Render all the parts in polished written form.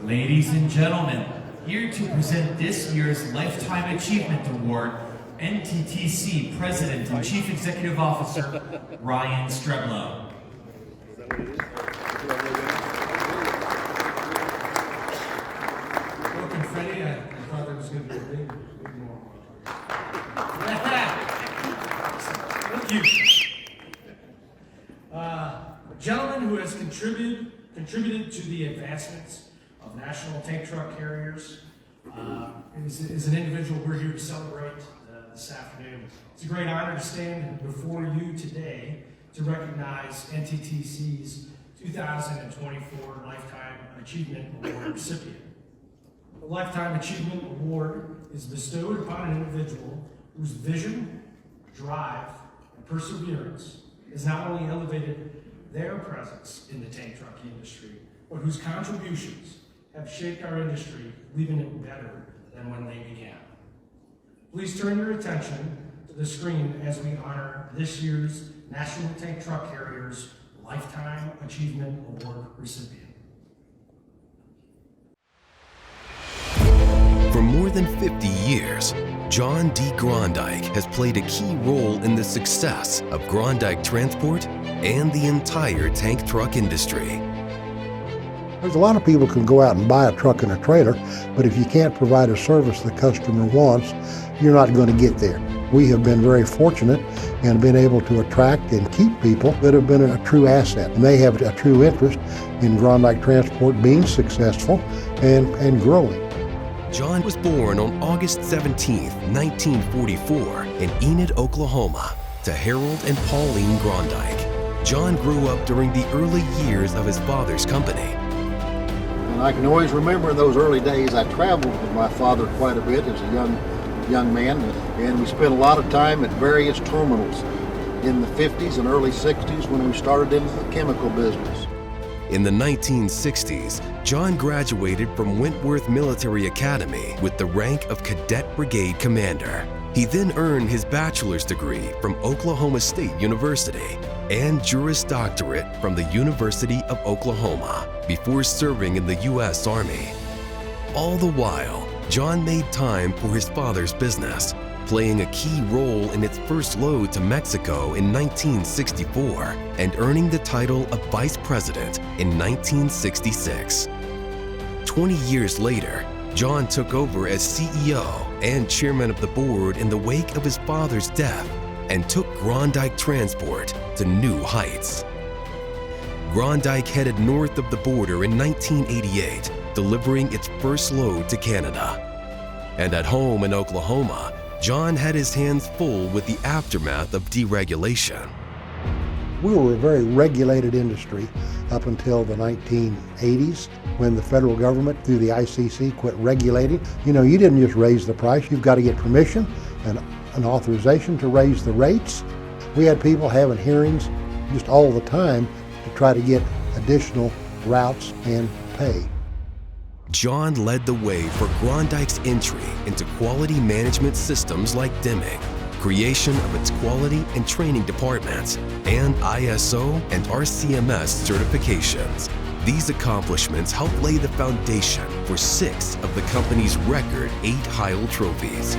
Ladies and gentlemen, here to present this year's Lifetime Achievement Award, NTTC President and Chief Executive Officer, Ryan Streblow. Welcome, Freddie. I thought that was going to be a big more. Thank you. Gentleman who has contributed to the advancements of national tank truck carriers is an individual we're here to celebrate this afternoon. It's a great honor to stand before you today to recognize NTTC's 2024 Lifetime Achievement Award recipient. The Lifetime Achievement Award is bestowed upon an individual whose vision, drive, and perseverance has not only elevated their presence in the tank truck industry, but whose contributions have shaped our industry, leaving it better than when they began. Please turn your attention to the screen as we honor this year's National Tank Truck Carriers Lifetime Achievement Award recipient. For more than 50 years, John D. Groendyke has played a key role in the success of Groendyke Transport and the entire tank truck industry. There's a lot of people can go out and buy a truck and a trailer, but if you can't provide a service the customer wants, you're not going to get there. We have been very fortunate and been able to attract and keep people that have been a true asset. And they have a true interest in Groendyke Transport being successful and growing. John was born on August 17, 1944 in Enid, Oklahoma, to Harold and Pauline Groendyke. John grew up during the early years of his father's company. And I can always remember in those early days I traveled with my father quite a bit as a young man, and we spent a lot of time at various terminals in the 50s and early 60s when we started into the chemical business. In the 1960s, John graduated from Wentworth Military Academy with the rank of Cadet Brigade Commander. He then earned his bachelor's degree from Oklahoma State University and Juris Doctorate from the University of Oklahoma before serving in the U.S. Army. All the while, John made time for his father's business, playing a key role in its first load to Mexico in 1964 and earning the title of Vice President in 1966. 20 years later, John took over as CEO and Chairman of the Board in the wake of his father's death and took Groendyke Transport to new heights. Groendyke headed north of the border in 1988, delivering its first load to Canada. And at home in Oklahoma, John had his hands full with the aftermath of deregulation. We were a very regulated industry up until the 1980s when the federal government through the ICC quit regulating. You know, you didn't just raise the price, you've got to get permission and an authorization to raise the rates. We had people having hearings just all the time to try to get additional routes and pay. John led the way for Groendyke's entry into quality management systems like Deming, creation of its quality and training departments, and ISO and RCMS certifications. These accomplishments helped lay the foundation for 6 of the company's record 8 Heil trophies.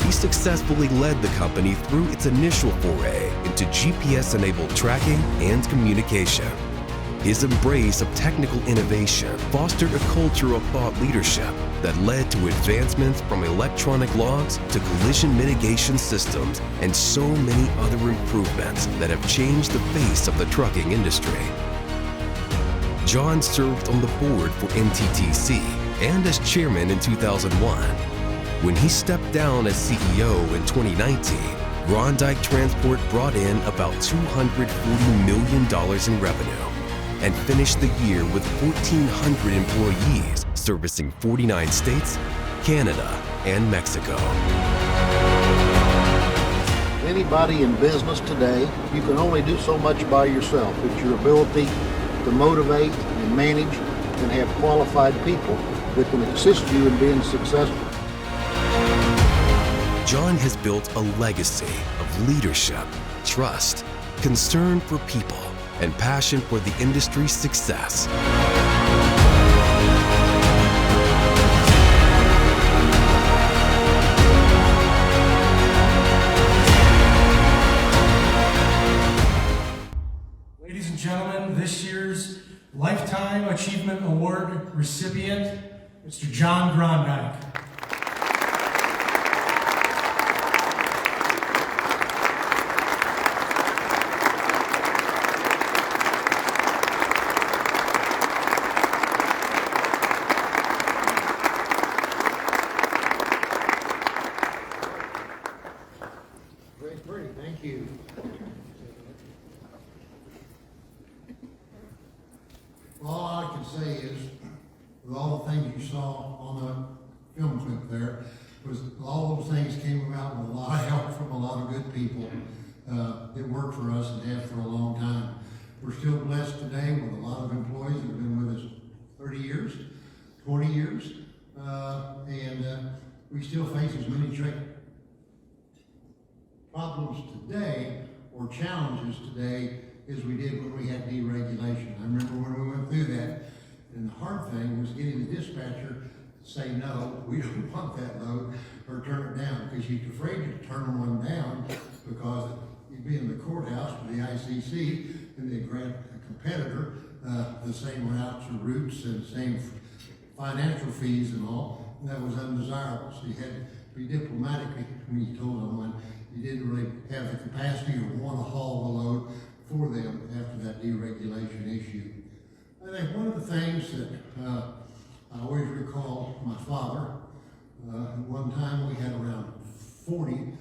He successfully led the company through its initial foray into GPS-enabled tracking and communication. His embrace of technical innovation fostered a culture of thought leadership that led to advancements from electronic logs to collision mitigation systems and so many other improvements that have changed the face of the trucking industry. John served on the board for NTTC and as chairman in 2001. When he stepped down as CEO in 2019, Groendyke Transport brought in about $240 million in revenue and finished the year with 1,400 employees servicing 49 states, Canada, and Mexico. Anybody in business today, you can only do so much by yourself. It's your ability to motivate and manage and have qualified people that can assist you in being successful. John has built a legacy of leadership, trust, concern for people, and passion for the industry's success. Ladies and gentlemen, this year's Lifetime Achievement Award recipient, Mr. John Groendyke. Very pretty, thank you. All I can say is, with all the things you saw on the film clip there, was all those things came about with a lot of help from a lot of good people that worked for us and have for a long time. We're still blessed today with a lot of employees that have been with us 30 years, 20 years, and we still face as many problems today or challenges today as we did when we had deregulation. I remember when we went through that, and the hard thing was getting the dispatcher to say, no, we don't want that load, or turn it down, because you're afraid to turn one down because you'd be in the courthouse with the ICC and they'd grant a competitor the same routes or routes and same financial fees and all, and that was undesirable. So you had to be diplomatic when you told someone you didn't really have the capacity or want to haul the load for them after that deregulation issue. I think one of the things that I always recall my father, at one time we had around 40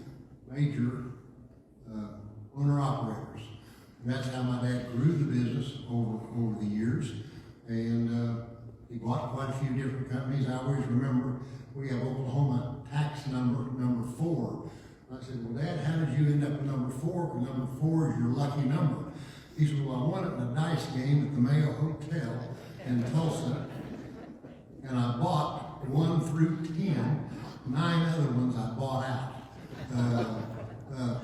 major owner-operators. And that's how my dad grew the business over the years. And he bought quite a few different companies. I always remember we have Oklahoma tax number 4. I said, well, Dad, how did you end up with number 4? Because number 4 is your lucky number. He said, well, I won it in a dice game at the Mayo Hotel in Tulsa, and I bought 1 through 10. 9 other ones I bought out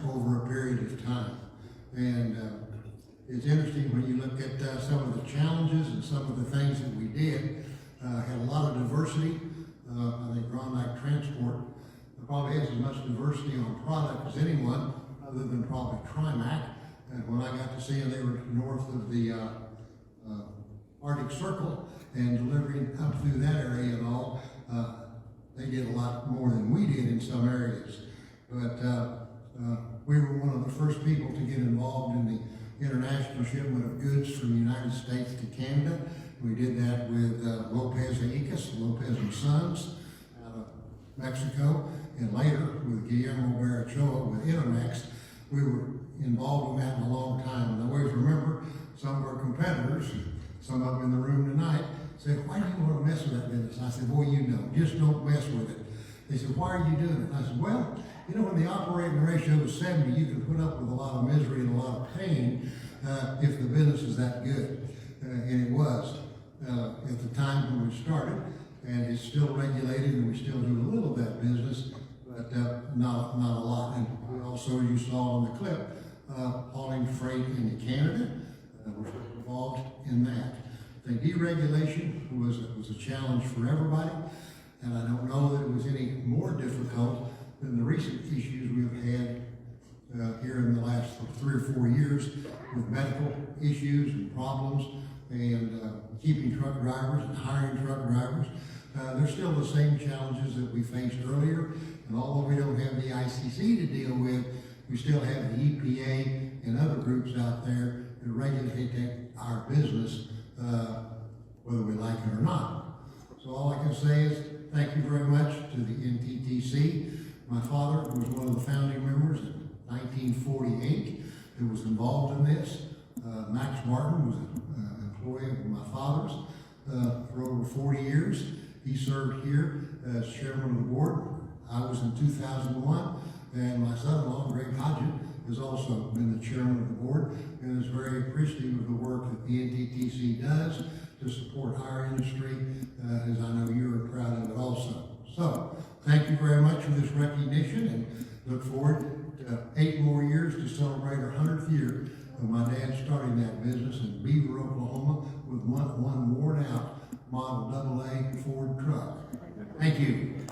over a period of time. And it's interesting when you look at some of the challenges and some of the things that we did. Had a lot of diversity. I think Groendyke Transport probably has as much diversity on product as anyone, other than probably Trimac. And when I got to see them, they were north of the Arctic Circle and delivering up through that area and all. They did a lot more than we did in some areas. But we were one of the first people to get involved in the international shipment of goods from the United States to Canada. We did that with Lopez and Sons out of Mexico, and later with Guillermo Barachoa with Intermex. We were involved in that in a long time. And I always remember some of our competitors, some of them in the room tonight, said, why do you want to mess with that business? I said, boy, you know, just don't mess with it. They said, why are you doing it? I said, well, you know, when the operating ratio is 70, you can put up with a lot of misery and a lot of pain if the business is that good. And it was at the time when we started, and it's still regulated, and we still do a little of that business, but not a lot. And we also, you saw on the clip, hauling freight into Canada. We're involved in that. The deregulation was a challenge for everybody, and I don't know that it was any more difficult than the recent issues we've had here in the last 3 or 4 years with medical issues and problems and keeping truck drivers and hiring truck drivers. They're still the same challenges that we faced earlier, and although we don't have the ICC to deal with, we still have the EPA and other groups out there that regulate our business, whether we like it or not. So all I can say is thank you very much to the NTTC. My father was one of the founding members in 1948 who was involved in this. Max Martin was an employee of my father's for over 40 years. He served here as chairman of the board. I was in 2001, and my son-in-law, Greg Hodgett, has also been the chairman of the board and is very appreciative of the work that the NTTC does to support our industry, as I know you're proud of it also. So, thank you very much for this recognition, and look forward to 8 more years to celebrate our 100th year of my dad starting that business in Beaver, Oklahoma, with one worn out model AA Ford truck. Thank you.